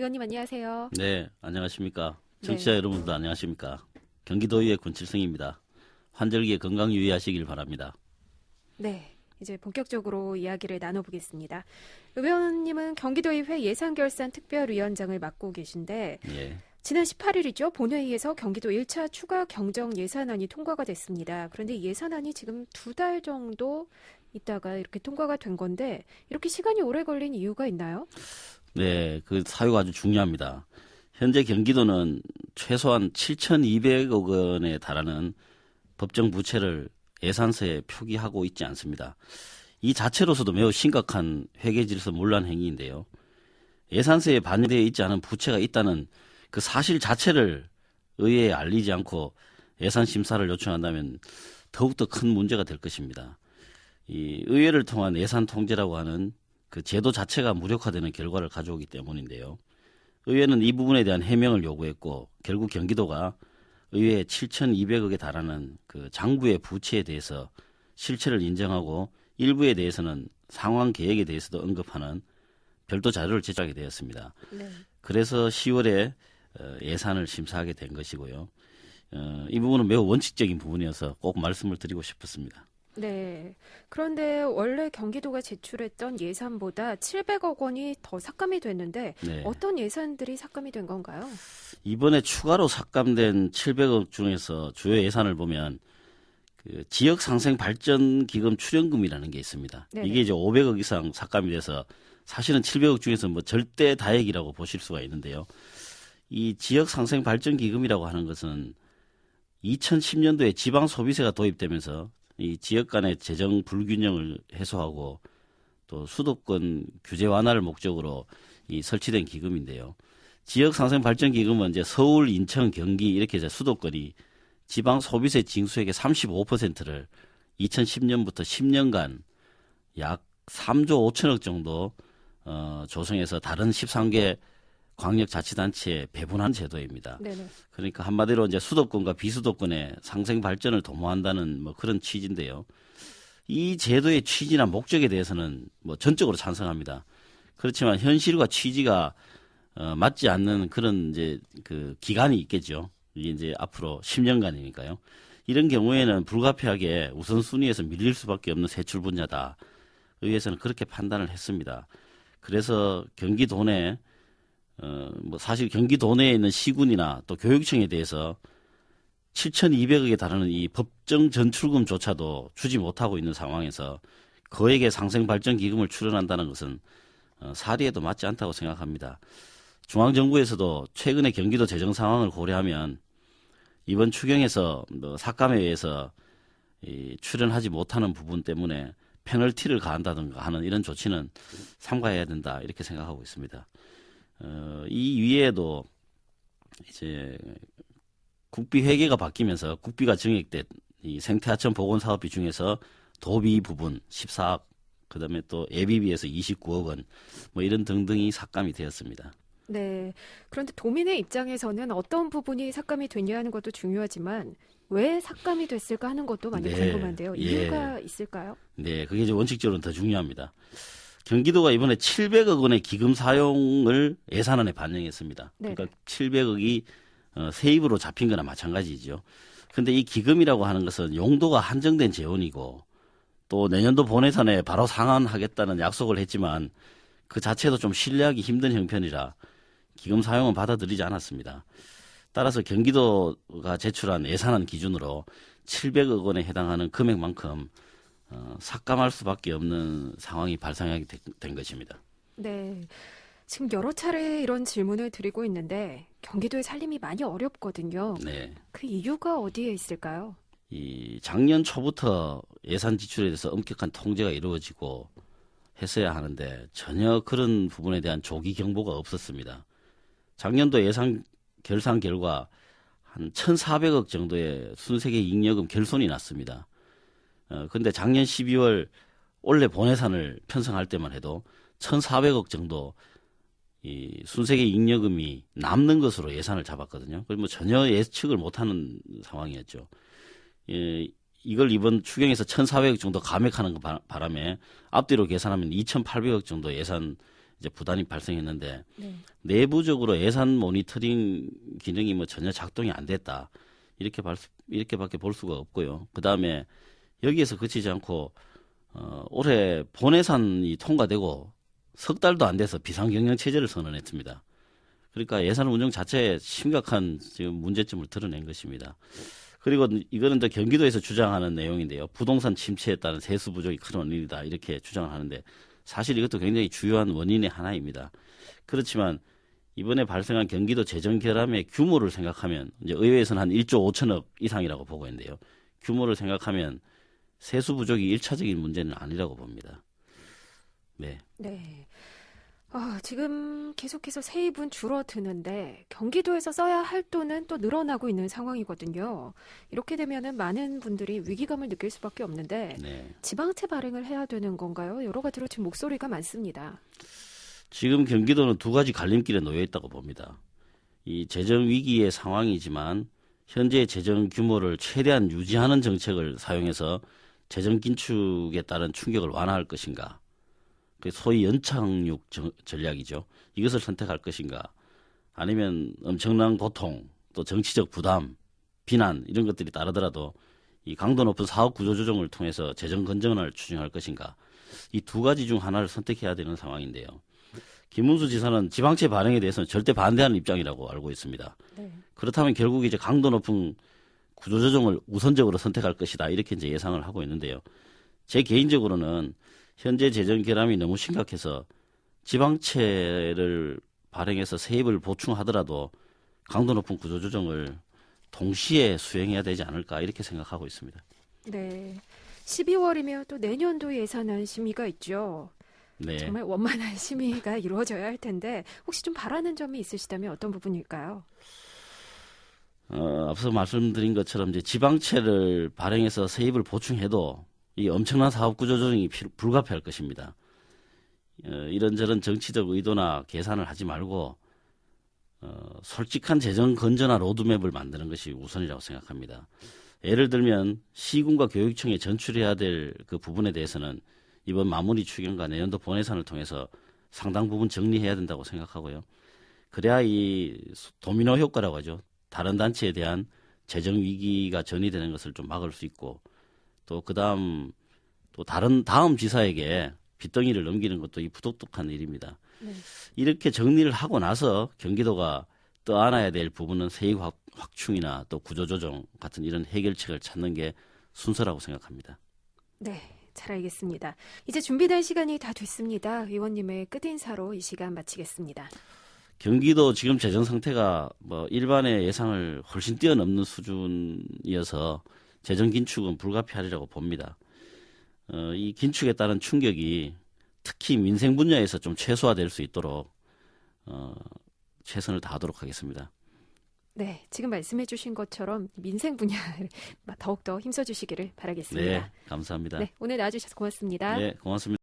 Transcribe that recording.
의원님 안녕하세요. 네, 안녕하십니까. 청취자 네. 여러분도 안녕하십니까. 경기도의회 권칠성입니다. 환절기에 건강 유의하시길 바랍니다. 네, 이제 본격적으로 이야기를 나눠보겠습니다. 의원님은 경기도의회 예산결산특별위원장을 맡고 계신데 예, 지난 18일이죠. 본회의에서 경기도 1차 추가 경정 예산안이 통과가 됐습니다. 그런데 이 예산안이 지금 2달 정도 있다가 이렇게 통과가 된 건데 이렇게 시간이 오래 걸린 이유가 있나요? 네, 그 사유가 아주 중요합니다. 현재 경기도는 최소한 7,200억 원에 달하는 법정 부채를 예산서에 표기하고 있지 않습니다. 이 자체로서도 매우 심각한 회계질서 문란 행위인데요. 예산서에 반영되어 있지 않은 부채가 있다는 그 사실 자체를 의회에 알리지 않고 예산 심사를 요청한다면 더욱더 큰 문제가 될 것입니다. 이 의회를 통한 예산 통제라고 하는 그 제도 자체가 무력화되는 결과를 가져오기 때문인데요. 의회는 이 부분에 대한 해명을 요구했고 결국 경기도가 의회에 7,200억에 달하는 그 장부의 부채에 대해서 실체를 인정하고 일부에 대해서는 상환 계획에 대해서도 언급하는 별도 자료를 제작하게 되었습니다. 네. 그래서 10월에 예산을 심사하게 된 것이고요. 이 부분은 매우 원칙적인 부분이어서 꼭 말씀을 드리고 싶었습니다. 네. 그런데 원래 경기도가 제출했던 예산보다 700억 원이 더 삭감이 됐는데 네. 어떤 예산들이 삭감이 된 건가요? 이번에 추가로 삭감된 700억 중에서 주요 예산을 보면 그 지역상생발전기금 출연금이라는 게 있습니다. 네네. 이게 이제 500억 이상 삭감이 돼서 사실은 700억 중에서 뭐 절대 다액이라고 보실 수가 있는데요. 이 지역상생발전기금이라고 하는 것은 2010년도에 지방소비세가 도입되면서 이 지역 간의 재정 불균형을 해소하고 또 수도권 규제 완화를 목적으로 이 설치된 기금인데요. 지역상생발전기금은 이제 서울, 인천, 경기 이렇게 이제 수도권이 지방 소비세 징수액의 35%를 2010년부터 10년간 약 3조 5천억 정도 조성해서 다른 13개 광역자치단체에 배분한 제도입니다. 네네. 그러니까 한마디로 이제 수도권과 비수도권의 상생 발전을 도모한다는 뭐 그런 취지인데요. 이 제도의 취지나 목적에 대해서는 뭐 전적으로 찬성합니다. 그렇지만 현실과 취지가 맞지 않는 그런 이제 그 기간이 있겠죠. 이게 이제 앞으로 10년간이니까요. 이런 경우에는 불가피하게 우선순위에서 밀릴 수밖에 없는 세출 분야다. 의회에서는 그렇게 판단을 했습니다. 그래서 경기도 내 뭐 사실 경기도 내에 있는 시군이나 또 교육청에 대해서 7,200억에 달하는 이 법정 전출금조차도 주지 못하고 있는 상황에서 거액의 상생발전기금을 출연한다는 것은 사리에도 맞지 않다고 생각합니다. 중앙정부에서도 최근에 경기도 재정 상황을 고려하면 이번 추경에서 삭감에 의해서 출연하지 못하는 부분 때문에 페널티를 가한다든가 하는 이런 조치는 삼가해야 된다 이렇게 생각하고 있습니다. 이 위에도 이제 국비 회계가 바뀌면서 국비가 증액된 이 생태하천 보건 사업비 중에서 도비 부분 14억, 그다음에 또 예비비에서 29억 원, 뭐 이런 등등이 삭감이 되었습니다. 네. 그런데 도민의 입장에서는 어떤 부분이 삭감이 됐냐 하는 것도 중요하지만 왜 삭감이 됐을까 하는 것도 많이 네, 궁금한데요. 이유가 있을까요? 네, 그게 이제 원칙적으로는 더 중요합니다. 경기도가 이번에 700억 원의 기금 사용을 예산안에 반영했습니다. 그러니까 700억이 세입으로 잡힌 거나 마찬가지죠. 그런데 이 기금이라고 하는 것은 용도가 한정된 재원이고 또 내년도 본예산에 바로 상환하겠다는 약속을 했지만 그 자체도 좀 신뢰하기 힘든 형편이라 기금 사용은 받아들이지 않았습니다. 따라서 경기도가 제출한 예산안 기준으로 700억 원에 해당하는 금액만큼 삭감할 수밖에 없는 상황이 발생하게 된 것입니다. 네. 지금 여러 차례 이런 질문을 드리고 있는데 경기도의 살림이 많이 어렵거든요. 네. 그 이유가 어디에 있을까요? 이 작년 초부터 예산 지출에 대해서 엄격한 통제가 이루어지고 했어야 하는데 전혀 그런 부분에 대한 조기 경보가 없었습니다. 작년도 예산 결산 결과 한 1,400억 정도의 순세계 잉여금 결손이 났습니다. 근데 작년 12월 올해 본예산을 편성할 때만 해도 1,400억 정도 이 순세계 잉여금이 남는 것으로 예산을 잡았거든요. 그리고 뭐 전혀 예측을 못하는 상황이었죠. 이걸 이번 추경에서 1,400억 정도 감액하는 바람에 앞뒤로 계산하면 2,800억 정도 예산 이제 부담이 발생했는데 네. 내부적으로 예산 모니터링 기능이 뭐 전혀 작동이 안 됐다. 이렇게밖에 볼 수가 없고요. 그 다음에 여기에서 그치지 않고 올해 본예산이 통과되고 석 달도 안 돼서 비상경영 체제를 선언했습니다. 그러니까 예산 운영 자체에 심각한 지금 문제점을 드러낸 것입니다. 그리고 이거는 또 경기도에서 주장하는 내용인데요. 부동산 침체에 따른 세수 부족이 큰 원인이다. 이렇게 주장을 하는데 사실 이것도 굉장히 주요한 원인의 하나입니다. 그렇지만 이번에 발생한 경기도 재정 결함의 규모를 생각하면 이제 의회에서는 한 1조 5천억 이상이라고 보고 있는데요. 규모를 생각하면 세수 부족이 1차적인 문제는 아니라고 봅니다. 네. 네. 지금 계속해서 세입은 줄어드는데 경기도에서 써야 할 돈은 또 늘어나고 있는 상황이거든요. 이렇게 되면은 많은 분들이 위기감을 느낄 수밖에 없는데 네. 지방채 발행을 해야 되는 건가요? 여러 가지로 지금 목소리가 많습니다. 지금 경기도는 두 가지 갈림길에 놓여 있다고 봅니다. 이 재정 위기의 상황이지만 현재 재정 규모를 최대한 유지하는 정책을 사용해서 재정 긴축에 따른 충격을 완화할 것인가? 그 소위 연착륙 전략이죠. 이것을 선택할 것인가? 아니면 엄청난 고통, 또 정치적 부담, 비난 이런 것들이 따르더라도 이 강도 높은 사업 구조 조정을 통해서 재정 건전을 추진할 것인가? 이 두 가지 중 하나를 선택해야 되는 상황인데요. 김문수 지사는 지방채 발행에 대해서는 절대 반대하는 입장이라고 알고 있습니다. 네. 그렇다면 결국 이제 강도 높은 구조 조정을 우선적으로 선택할 것이다. 이렇게 이제 예상을 하고 있는데요. 제 개인적으로는 현재 재정 결함이 너무 심각해서 지방채를 발행해서 세입을 보충하더라도 강도 높은 구조 조정을 동시에 수행해야 되지 않을까 이렇게 생각하고 있습니다. 네. 12월이면 또 내년도 예산안 심의가 있죠. 네. 정말 원만한 심의가 이루어져야 할 텐데 혹시 좀 바라는 점이 있으시다면 어떤 부분일까요? 앞서 말씀드린 것처럼 이제 지방채를 발행해서 세입을 보충해도 이 엄청난 사업 구조 조정이 불가피할 것입니다. 이런저런 정치적 의도나 계산을 하지 말고 솔직한 재정 건전화 로드맵을 만드는 것이 우선이라고 생각합니다. 예를 들면 시군과 교육청에 전출해야 될 그 부분에 대해서는 이번 마무리 추경과 내년도 본예산을 통해서 상당 부분 정리해야 된다고 생각하고요. 그래야 이 도미노 효과라고 하죠. 다른 단체에 대한 재정 위기가 전이되는 것을 좀 막을 수 있고 또 그다음 또 다음 지사에게 빚덩이를 넘기는 것도 이 부도덕한 일입니다. 네. 이렇게 정리를 하고 나서 경기도가 떠안아야 될 부분은 세입 확충이나 또 구조조정 같은 이런 해결책을 찾는 게 순서라고 생각합니다. 네, 잘 알겠습니다. 이제 준비된 시간이 다 됐습니다. 의원님의 끝인사로 이 시간 마치겠습니다. 경기도 지금 재정 상태가 뭐 일반의 예상을 훨씬 뛰어넘는 수준이어서 재정 긴축은 불가피하리라고 봅니다. 이 긴축에 따른 충격이 특히 민생 분야에서 좀 최소화될 수 있도록 최선을 다하도록 하겠습니다. 네, 지금 말씀해 주신 것처럼 민생 분야를 더욱더 힘써 주시기를 바라겠습니다. 네, 감사합니다. 네, 오늘 나와주셔서 고맙습니다. 네, 고맙습니다.